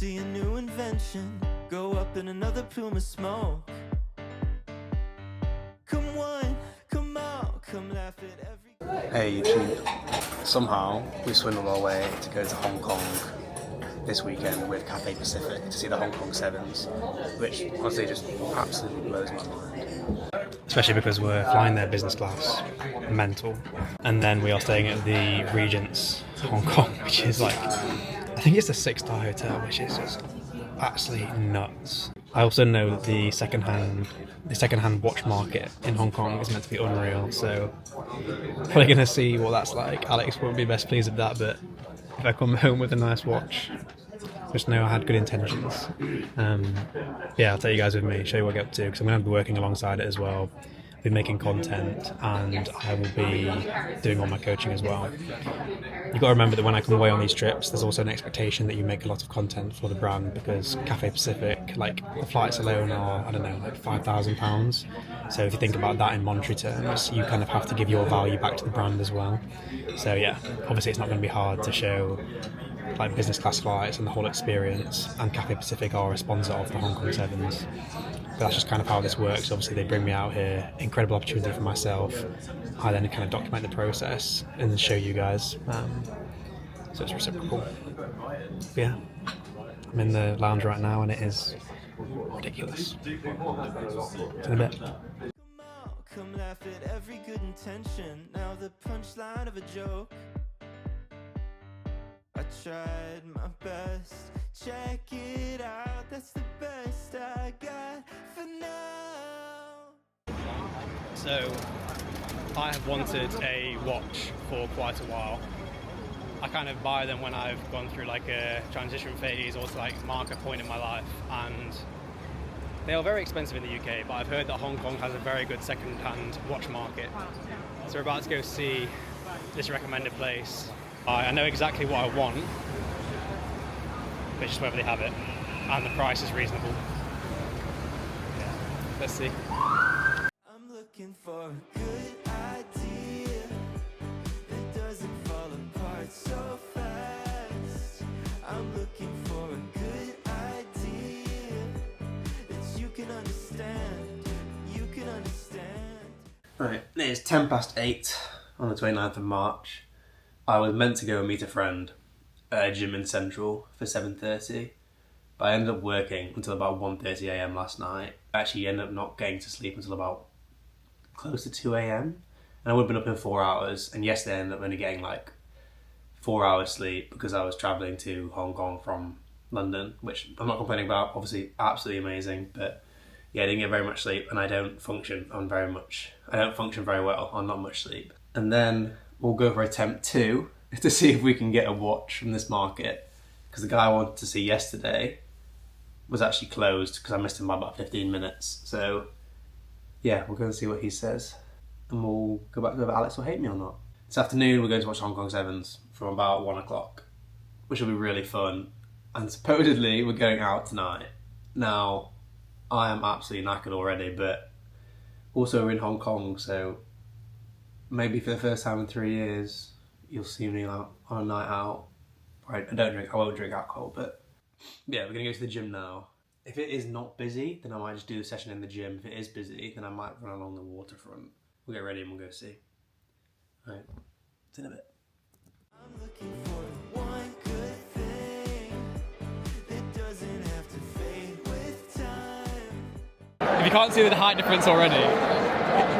see a new invention go up in another plume of smoke. Come one, come out, come laugh at every... Hey YouTube, somehow we swindled our way to go to Hong Kong this weekend with Cathay Pacific to see the Hong Kong Sevens, which honestly just absolutely blows my mind. Especially because we're flying there business class, mental, and then we are staying at the Regent's Hong Kong, which is like, I think it's a 6-star hotel, which is just absolutely nuts. I also know that the second-hand watch market in Hong Kong is meant to be unreal, so probably going to see what that's like. Alex won't be best pleased with that, but if I come home with a nice watch, just know I had good intentions. Yeah, I'll take you guys with me, show you what I get up to, because I'm going to be working alongside it as well. I'll be making content, and I will be doing all my coaching as well. You've got to remember that when I come away on these trips, there's also an expectation that you make a lot of content for the brand, because Cathay Pacific, like, the flights alone are, I don't know, like £5,000. So if you think about that in monetary terms, you kind of have to give your value back to the brand as well. So yeah, obviously it's not going to be hard to show like business class flights and the whole experience, and Cathay Pacific are a sponsor of the Hong Kong Sevens. But that's just kind of how this works. Obviously they bring me out here, incredible opportunity for myself. I then kind of document the process and show you guys. So it's reciprocal. But yeah, I'm in the lounge right now and it is ridiculous. See you in a bit. Come laugh at every good intention. Now the punchline of a joke. I tried my best. Check it out. That's the best I got for now. So I have wanted a watch for quite a while. I kind of buy them when I've gone through like a transition phase or to like mark a point in my life, and they are very expensive in the UK, but I've heard that Hong Kong has a very good second-hand watch market. So we're about to go see this recommended place. I know exactly what I want, but just whether they have it, and the price is reasonable. Yeah. Let's see. I'm looking for a good idea that doesn't fall apart so fast. I'm looking for a good idea that you can understand. You can understand. Right, it's 8:10 on the 29th of March. I was meant to go and meet a friend at a gym in Central for 7:30, but I ended up working until about 1:30 AM last night. I actually ended up not getting to sleep until about close to 2 AM, and I would have been up in 4 hours, and yesterday I ended up only getting like 4 hours sleep because I was travelling to Hong Kong from London, which I'm not complaining about, obviously absolutely amazing, but yeah, I didn't get very much sleep, and I don't function very well on not much sleep. And then we'll go for attempt 2 to see if we can get a watch from this market, because the guy I wanted to see yesterday was actually closed because I missed him by about 15 minutes. So yeah, we'll go and see what he says, and we'll go back to whether Alex will hate me or not. This afternoon we're going to watch Hong Kong Sevens from about 1 o'clock, which will be really fun, and supposedly we're going out tonight. Now, I am absolutely knackered already, but also we're in Hong Kong, so maybe for the first time in 3 years, you'll see me out on a night out. I won't drink alcohol, but yeah, we're gonna go to the gym now. If it is not busy, then I might just do the session in the gym. If it is busy, then I might run along the waterfront. We'll get ready and we'll go see. Alright, see you in a bit. I'm looking for one good thing that doesn't have to fade with time. If you can't see the height difference already,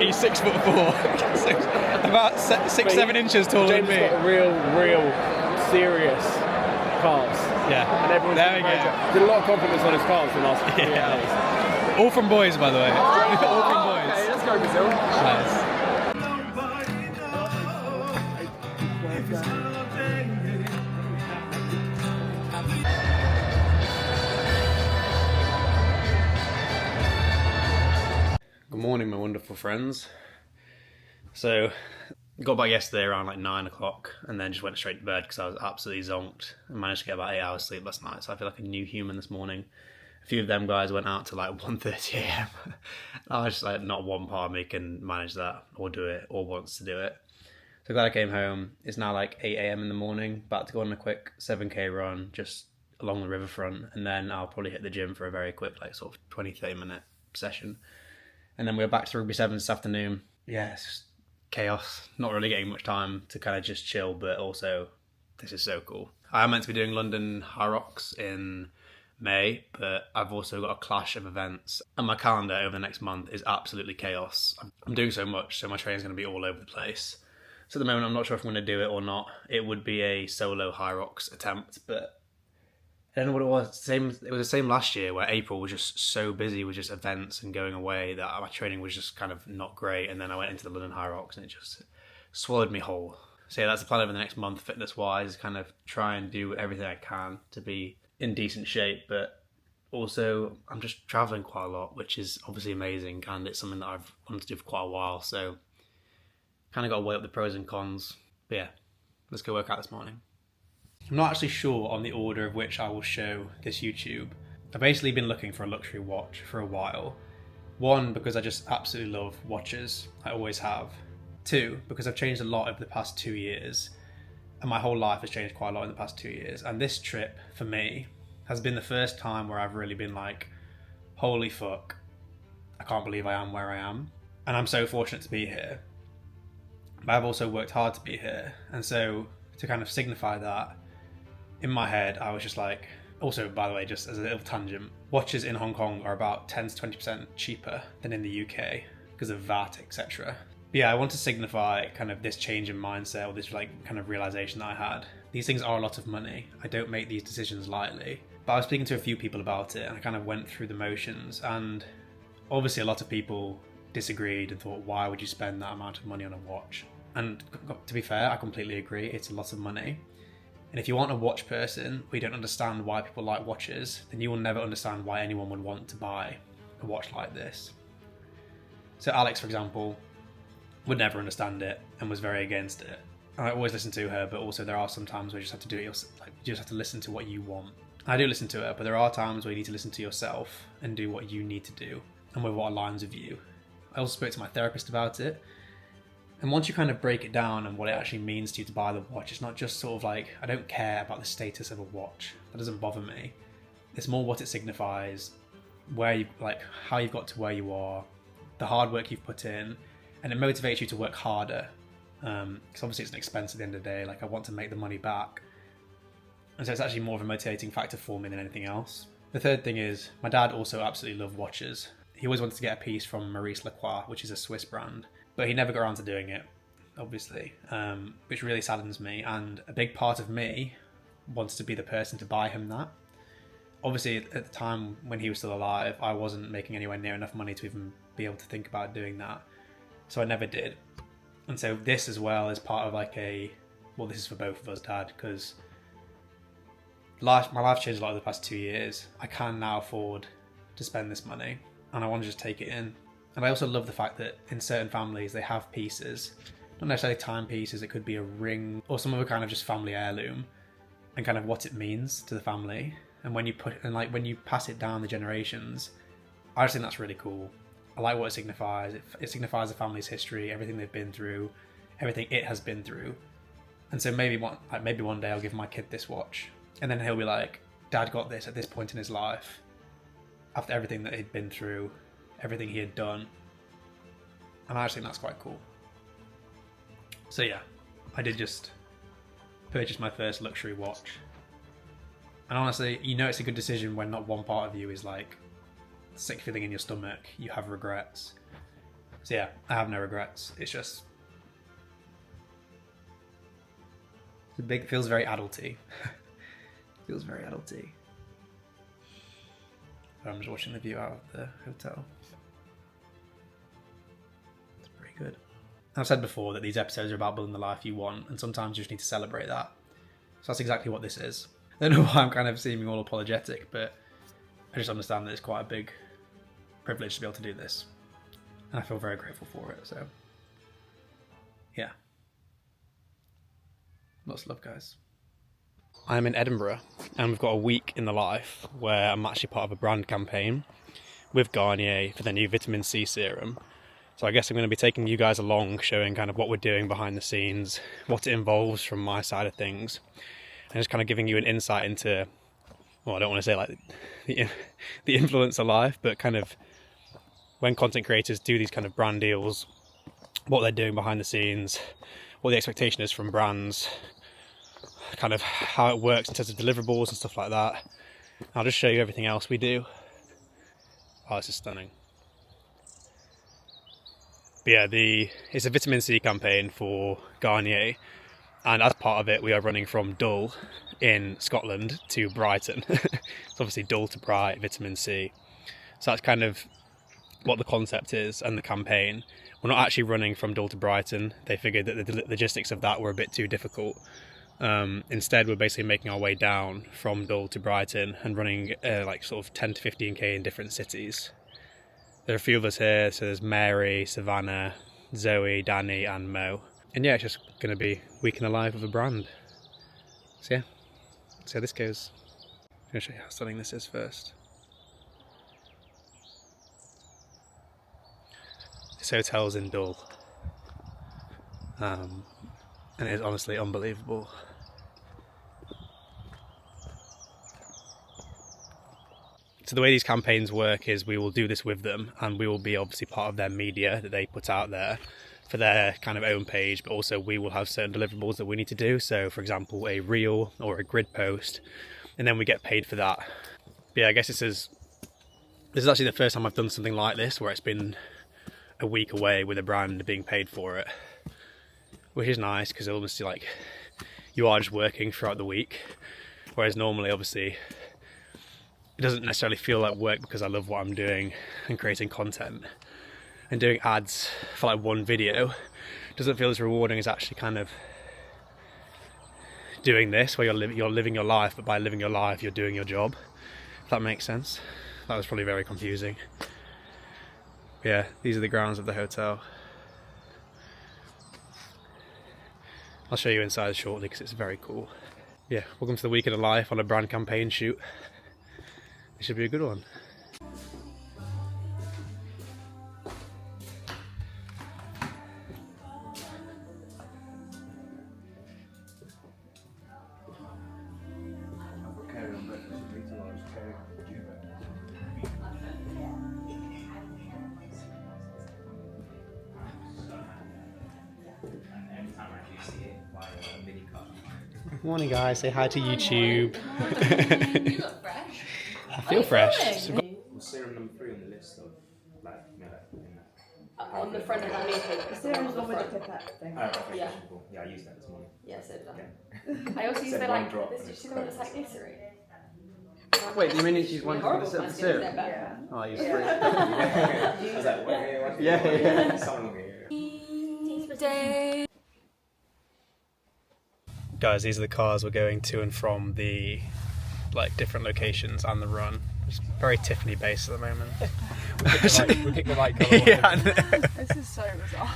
he's 6'4", about 6-7 inches taller than me. James got real serious calves. Yeah, and everyone's there we go. Did a lot of confidence on his calves the last 3 hours. All from boys, by the way. All from boys. Okay, let's go, Brazil. Nice. Good morning, my wonderful friends. So, got back yesterday around like 9 o'clock and then just went straight to bed because I was absolutely zonked and managed to get about 8 hours sleep last night, so I feel like a new human this morning. A few of them guys went out to like 1:30 AM. I was just like, not one part of me can manage that or do it or wants to do it. So glad I came home. It's now like 8 AM in the morning, about to go on a quick 7k run, just along the riverfront, and then I'll probably hit the gym for a very quick, like, sort of 20-30 minute session. And then we're back to Rugby 7 this afternoon. Yeah, it's just chaos. Not really getting much time to kind of just chill, but also this is so cool. I am meant to be doing London High Rocks in May, but I've also got a clash of events, and my calendar over the next month is absolutely chaos. I'm doing so much, so my training's going to be all over the place. So at the moment, I'm not sure if I'm going to do it or not. It would be a solo High Rocks attempt, but I don't know what it was. It was the same last year, where April was just so busy with just events and going away that my training was just kind of not great, and then I went into the London High Rocks and it just swallowed me whole. So yeah, that's the plan over the next month, fitness-wise, kind of try and do everything I can to be in decent shape, but also I'm just traveling quite a lot, which is obviously amazing, and it's something that I've wanted to do for quite a while, so kind of got to weigh up the pros and cons. But yeah, let's go work out this morning. I'm not actually sure on the order of which I will show this YouTube. I've basically been looking for a luxury watch for a while. One, because I just absolutely love watches, I always have. Two, because I've changed a lot over the past 2 years, and my whole life has changed quite a lot in the past 2 years. And this trip, for me, has been the first time where I've really been like, holy fuck, I can't believe I am where I am. And I'm so fortunate to be here. But I've also worked hard to be here. And so, to kind of signify that, in my head, I was just like, also, by the way, just as a little tangent, watches in Hong Kong are about 10 to 20% cheaper than in the UK because of VAT, etc. But yeah, I want to signify kind of this change in mindset, or this like kind of realization that I had. These things are a lot of money. I don't make these decisions lightly. But I was speaking to a few people about it, and I kind of went through the motions, and obviously a lot of people disagreed and thought, why would you spend that amount of money on a watch? And to be fair, I completely agree, it's a lot of money. And if you aren't a watch person, or you don't understand why people like watches, then you will never understand why anyone would want to buy a watch like this. So Alex, for example, would never understand it and was very against it. And I always listen to her, but also there are some times where you just have to do it yourself. Like, you just have to listen to what you want. I do listen to her, but there are times where you need to listen to yourself and do what you need to do and with what aligns with you. I also spoke to my therapist about it. And once you kind of break it down and what it actually means to you to buy the watch, it's not just sort of like, I don't care about the status of a watch. That doesn't bother me. It's more what it signifies, where you, like, how you've got to where you are, the hard work you've put in, and it motivates you to work harder. Because obviously it's an expense at the end of the day. Like, I want to make the money back. And so it's actually more of a motivating factor for me than anything else. The third thing is, my dad also absolutely loved watches. He always wanted to get a piece from Maurice Lacroix, which is a Swiss brand. But he never got around to doing it, obviously, which really saddens me. And a big part of me wants to be the person to buy him that. Obviously, at the time when he was still alive, I wasn't making anywhere near enough money to even be able to think about doing that. So I never did. And so this as well is part of like well, this is for both of us, Dad, because my life changed a lot over the past 2 years. I can now afford to spend this money, and I want to just take it in. And I also love the fact that in certain families they have pieces, not necessarily timepieces, it could be a ring or some other kind of just family heirloom, and kind of what it means to the family. And when you pass it down the generations, I just think that's really cool. I like what it signifies. It signifies the family's history, everything they've been through, everything it has been through. And so maybe one day I'll give my kid this watch, and then he'll be like, Dad got this at this point in his life, after everything that he'd been through, everything he had done. And I actually think that's quite cool. So yeah, I did just purchase my first luxury watch. And honestly, you know it's a good decision when not one part of you is like sick feeling in your stomach, you have regrets. So yeah, I have no regrets. It's just feels very adulty. Feels very adulty. I'm just watching the view out of the hotel. It's pretty good. I've said before that these episodes are about building the life you want, and sometimes you just need to celebrate that. So that's exactly what this is. I don't know why I'm kind of seeming all apologetic, but I just understand that it's quite a big privilege to be able to do this. And I feel very grateful for it, so yeah. Lots of love, guys. I'm in Edinburgh, and we've got a week in the life where I'm actually part of a brand campaign with Garnier for their new vitamin C serum. So I guess I'm going to be taking you guys along, showing kind of what we're doing behind the scenes, what it involves from my side of things, and just kind of giving you an insight into well, I don't want to say like the influencer life, but kind of when content creators do these kind of brand deals, what they're doing behind the scenes, what the expectation is from brands, kind of how it works in terms of deliverables and stuff like that. I'll just show you everything else we do. Oh, this is stunning. But yeah, it's a vitamin C campaign for Garnier, and as part of it we are running from Dull in Scotland to Brighton. It's obviously Dull to Bright, vitamin C. So that's kind of what the concept is and the campaign. We're not actually running from Dull to Brighton. They figured that the logistics of that were a bit too difficult. Instead, we're basically making our way down from Dull to Brighton and running like sort of 10 to 15k in different cities. There are a few of us here, so there's Mary, Savannah, Zoe, Danny and Mo. And yeah, it's just going to be week in the life of a brand. So yeah, see how this goes. I'm going to show you how stunning this is first. This hotel's in Dull. And it is honestly unbelievable. So the way these campaigns work is we will do this with them, and we will be obviously part of their media that they put out there for their kind of own page, but also we will have certain deliverables that we need to do. So for example, a reel or a grid post, and then we get paid for that. But yeah, I guess this is actually the first time I've done something like this, where it's been a week away with a brand being paid for it, which is nice because obviously like you are just working throughout the week, whereas normally obviously it doesn't necessarily feel like work because I love what I'm doing and creating content, and doing ads for like one video doesn't feel as rewarding as actually kind of doing this, where you're living your life, but by living your life you're doing your job, if that makes sense. That was probably very confusing. Yeah, these are the grounds of the hotel. I'll show you inside shortly because it's very cool. Yeah, welcome to the week in the life on a brand campaign shoot. It should be a good one. Morning guys, say hi to YouTube. You look fresh. I feel fresh. So Serum number 3 on the list of like, On the front of that newspaper. Serum's the one with the pipette thing. oh, okay, Yeah. cool. Yeah, I used that this morning. Yeah, so did Okay. I also use Said the one like. drop This, and did you it's see the one that's like closed. glycerin? wait, you mean it's used one Horrible for the fancy, syrup? isn't it? But- Yeah. Oh, I use I was like, what? Yeah. Someone here. Guys, these are the cars we're going to and from the like different locations and the run. It's very Tiffany based at the moment. We picked the right colour. Yeah, I know. This is so bizarre.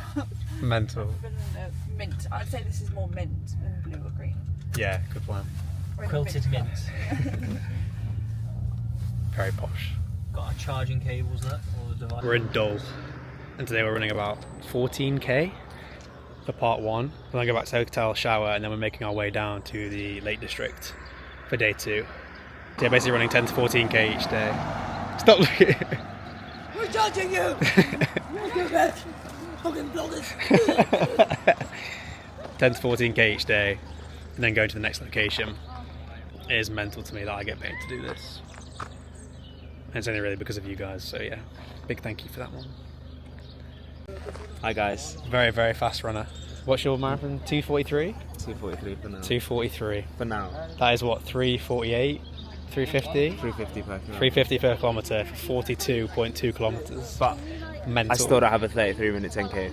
Mental. Mint. I'd say this is more mint than blue or green. Yeah, good one. Or in the Quilted mint. Very posh. Got our charging cables there, all the devices. We're in Dull, and today we're running about 14k for part 1. We're gonna go back to the hotel, shower, and then we're making our way down to the Lake District for day 2. So yeah, basically running 10 to 14k each day. Stop looking. We're judging you! You're bad. Fucking bloggers. 10 to 14k each day, and then going to the next location. It is mental to me that I get paid to do this. And it's only really because of you guys, so yeah, big thank you for that one. Hi guys. Very, very fast runner. What's your marathon? 2:43? 2:43 for now. 2:43. For now. That is what, 3:48? 3:50? 350 per kilometre. 3:50 per kilometre for 42.2 kilometres. But mental. I still don't have a 33-minute 10k,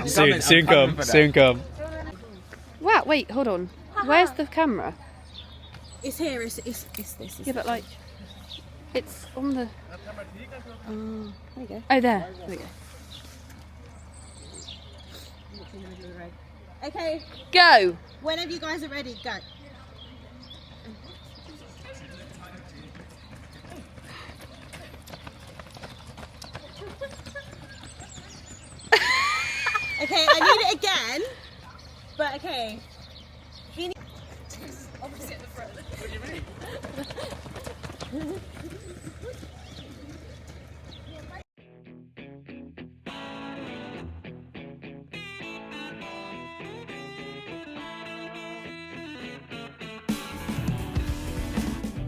so. soon come, soon come. Wow, wait, hold on. Where's the camera? It's here, it's this. Yeah, but like, it's on the... there you go. Oh, there. There we go. Okay, Go! whenever you guys are ready, go. Okay, I need it again. But okay. He needs... What do you mean?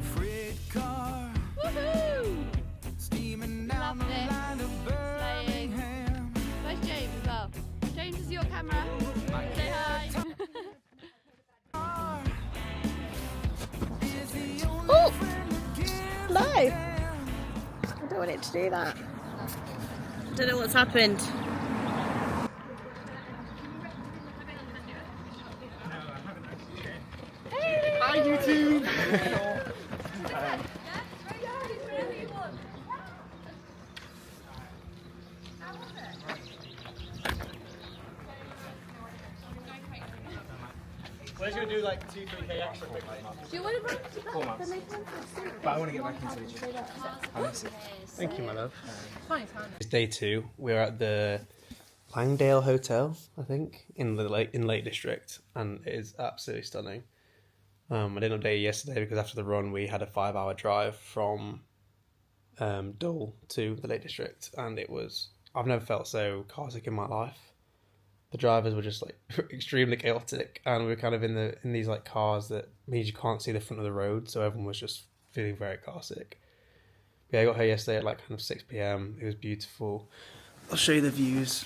Freight car Woohoo! steaming down Love the this. line of Slaying. Birmingham. Where's James as well? James is your camera. Say hi. Is the only Oh, friend that gives no. a damn. I don't want it to do that. I don't know what's happened. Hi YouTube! We're just gonna do like 2-3k extra quickly. Do you want to run to 4 months. But I want to get back into it. I miss it. Thank you, my love. Fine, fine. It's day 2. We're at the Langdale Hotel, I think, in the Lake District, and it is absolutely stunning. I didn't update you yesterday because after the run we had a 5-hour drive from Dull to the Lake District, and it was, I've never felt so car sick in my life. The drivers were just like extremely chaotic, and we were kind of in these like cars that means you can't see the front of the road, so everyone was just feeling very car sick. Yeah, I got here yesterday at like kind of 6 p.m. It was beautiful. I'll show you the views.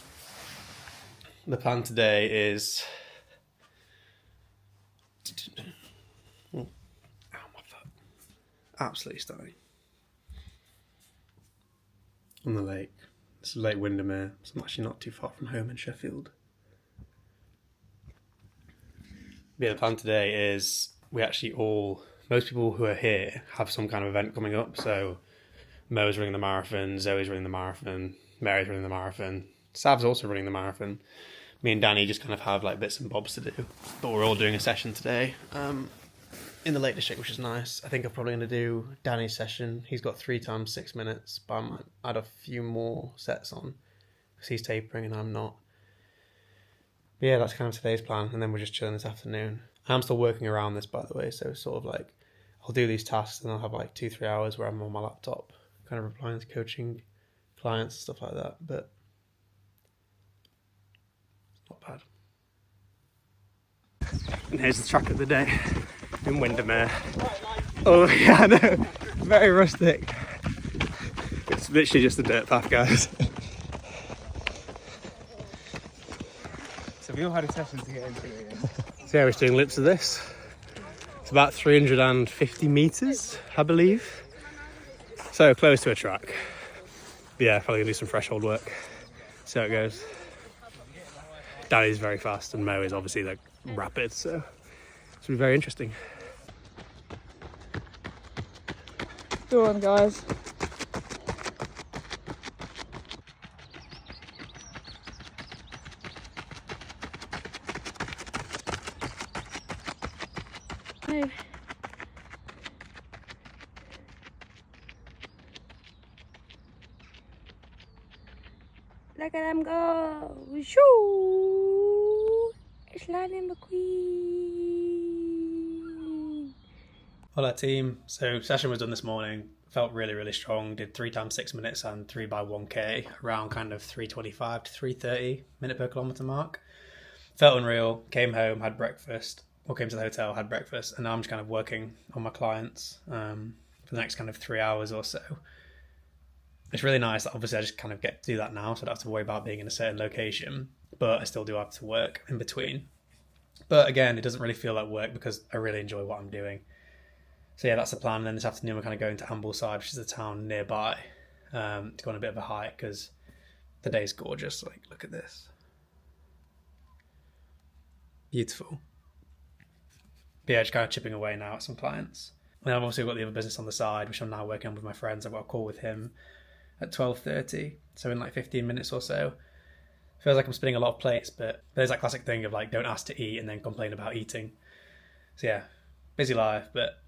The plan today is oh, my foot. Absolutely stunning. On the lake. This is Lake Windermere, so I'm actually not too far from home in Sheffield. Yeah, the plan today is most people who are here have some kind of event coming up. So Mo's running the marathon, Zoe's running the marathon, Mary's running the marathon, Sav's also running the marathon. Me and Danny just kind of have like bits and bobs to do, but we're all doing a session today in the Lake District, which is nice. I think I'm probably going to do Danny's session. He's got 3 times 6 minutes, but I might add a few more sets on because he's tapering and I'm not. But yeah, that's kind of today's plan, and then we're just chilling this afternoon. I'm still working around this, by the way, so it's sort of like I'll do these tasks and I'll have like 2-3 hours where I'm on my laptop kind of replying to coaching clients and stuff like that, but not bad. And here's the track of the day in Windermere. Oh yeah, I know, very rustic. It's literally just a dirt path, guys. So we all had a session to get into it. Yeah? So yeah, we're just doing lips of this. It's about 350 metres, I believe. So close to a track. But yeah, probably gonna do some threshold work. See how it goes. Danny's very fast and Mo is obviously like rapid, so it's gonna be very interesting. Go on, guys. No. Look at them go! Shoo! It's Lightning McQueen. Hola team. So session was done this morning. Felt really, really strong. Did 3 times 6 minutes and 3 by 1k around kind of 3:25 to 3:30 minute per kilometre mark. Felt unreal. Came home, had breakfast. Or came to the hotel, had breakfast, and now I'm just kind of working on my clients for the next kind of 3 hours or so. It's really nice that obviously I just kind of get to do that now, so I don't have to worry about being in a certain location, but I still do have to work in between. But again, it doesn't really feel like work because I really enjoy what I'm doing. So yeah, that's the plan. And then this afternoon we're kind of going to Ambleside, which is a town nearby, to go on a bit of a hike because the day's gorgeous. Like, look at this. Beautiful. But yeah, just kind of chipping away now at some clients. And then I've also got the other business on the side, which I'm now working on with my friends. I've got a call with him at 12:30, so in like 15 minutes or so. Feels like I'm spinning a lot of plates, but there's that classic thing of like, don't ask to eat and then complain about eating. So yeah, busy life, but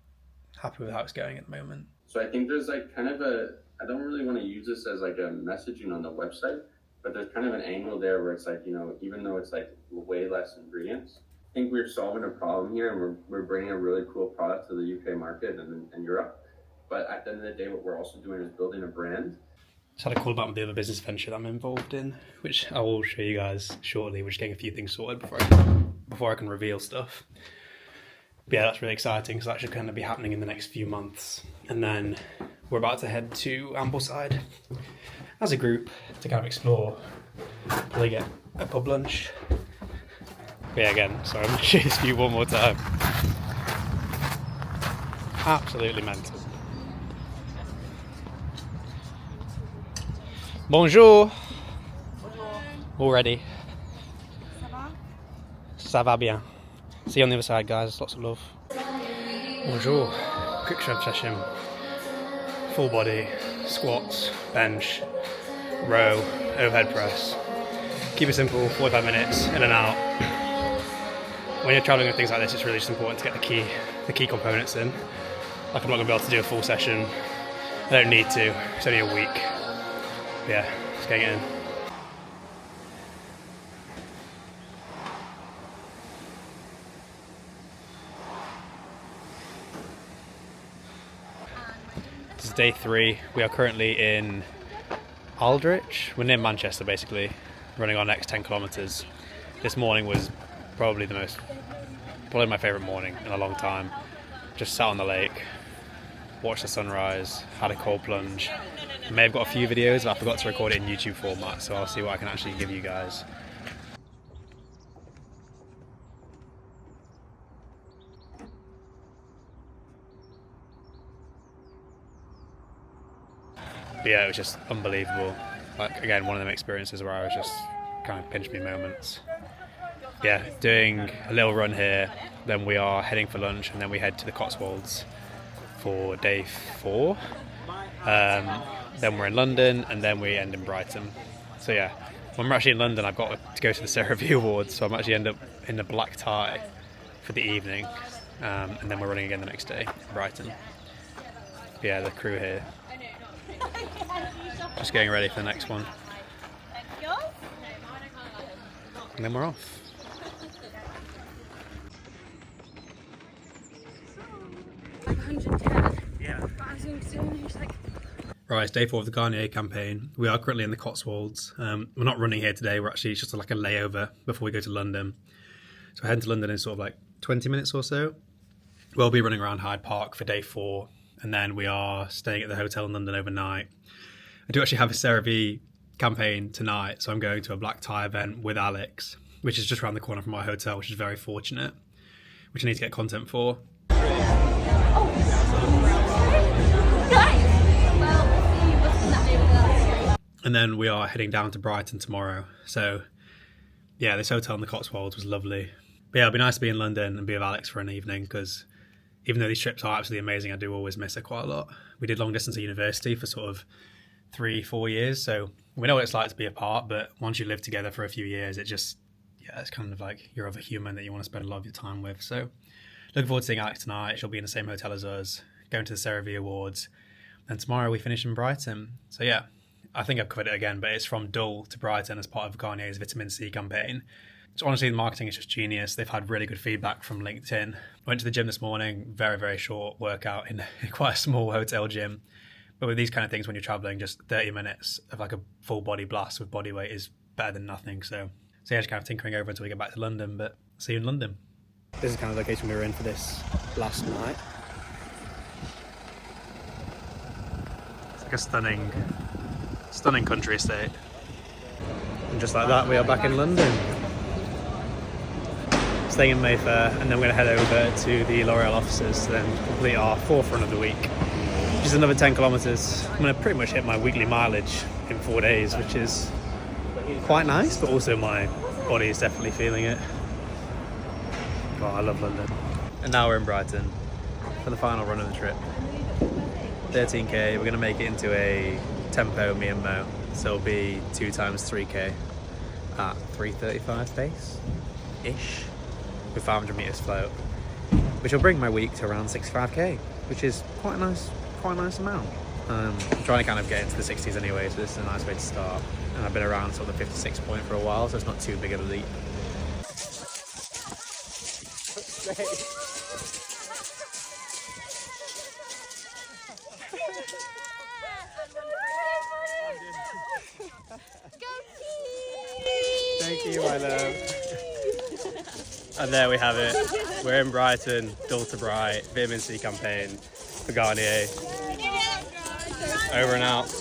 happy with how it's going at the moment. So I think there's like kind of I don't really want to use this as like a messaging on the website, but there's kind of an angle there where it's like, you know, even though it's like way less ingredients, think we're solving a problem here, and we're bringing a really cool product to the UK market and Europe. But at the end of the day, what we're also doing is building a brand. Just had a call about the other business venture that I'm involved in, which I will show you guys shortly. We're just getting a few things sorted before I can reveal stuff. But yeah, that's really exciting, so that should kind of be happening in the next few months. And then we're about to head to Ambleside as a group to kind of explore, probably get a pub lunch. But yeah, again, sorry, I'm going to show this view one more time. Absolutely mental. Bonjour. All ready. Ça va bien. See you on the other side, guys. Lots of love. Bonjour. Quick strength session. Full body, squats, bench, row, overhead press. Keep it simple, 45 minutes, in and out. When you're traveling with things like this, it's really just important to get the key components in. Like, I'm not going to be able to do a full session. I don't need to. It's only a week. But yeah, just getting it in. This is day 3. We are currently in Aldrich. We're near Manchester, basically, running our next 10 kilometres. This morning was probably my favourite morning in a long time. Just sat on the lake, watched the sunrise, had a cold plunge. I may have got a few videos, but I forgot to record it in YouTube format, so I'll see what I can actually give you guys. But yeah, it was just unbelievable. Like, again, one of them experiences where I was just kind of pinch me moments. Yeah, doing a little run here, then we are heading for lunch, and then we head to the Cotswolds for day 4. Then we're in London, and then we end in Brighton. So yeah, when we're actually in London, I've got to go to the CeraVe Awards, so I'm actually end up in the black tie for the evening, and then we're running again the next day in Brighton. But yeah, the crew here, just getting ready for the next one. And then we're off. Right, it's day 4 of the Garnier campaign. We are currently in the Cotswolds. We're not running here today. We're actually just like a layover before we go to London. So we're heading to London in sort of like 20 minutes or so. We'll be running around Hyde Park for day 4, and then we are staying at the hotel in London overnight. I do actually have a CeraVe campaign tonight, so I'm going to a black tie event with Alex, which is just around the corner from our hotel, which is very fortunate, which I need to get content for. And then we are heading down to Brighton tomorrow. So yeah, this hotel in the Cotswolds was lovely. But yeah, it'll be nice to be in London and be with Alex for an evening, because even though these trips are absolutely amazing, I do always miss it quite a lot. We did long distance at university for sort of 3-4 years, so we know what it's like to be apart, but once you live together for a few years, it's kind of like your other human that you want to spend a lot of your time with. So looking forward to seeing Alex tonight. She'll be in the same hotel as us, going to the CeraVe Awards, and tomorrow we finish in Brighton. So yeah, I think I've covered it again, but it's from Dull to Brighton as part of Garnier's Vitamin C campaign. So honestly, the marketing is just genius. They've had really good feedback from LinkedIn. Went to the gym this morning, very, very short workout in quite a small hotel gym. But with these kind of things, when you're traveling, just 30 minutes of like a full body blast with body weight is better than nothing. So yeah, just kind of tinkering over until we get back to London, but see you in London. This is kind of the location we were in for this last night. It's like a stunning country estate. And just like that, we are back in London. Staying in Mayfair, and then we're going to head over to the L'Oreal offices to then complete our 4th run of the week, which is another 10 kilometres. I'm going to pretty much hit my weekly mileage in 4 days, which is quite nice, but also my body is definitely feeling it. Oh, I love London. And now we're in Brighton for the final run of the trip. 13k, we're going to make it into a tempo, me and Mo, so it'll be 2 times 3k at 3:35 pace-ish with 500 metres float, which will bring my week to around 65k, which is quite a nice amount. I'm trying to kind of get into the 60s anyway, so this is a nice way to start. And I've been around sort of the 56 point for a while, so it's not too big of a leap. Thank you, my love. And there we have it. We're in Brighton, Dull to Bright, vitamin C campaign for Garnier. Over and out.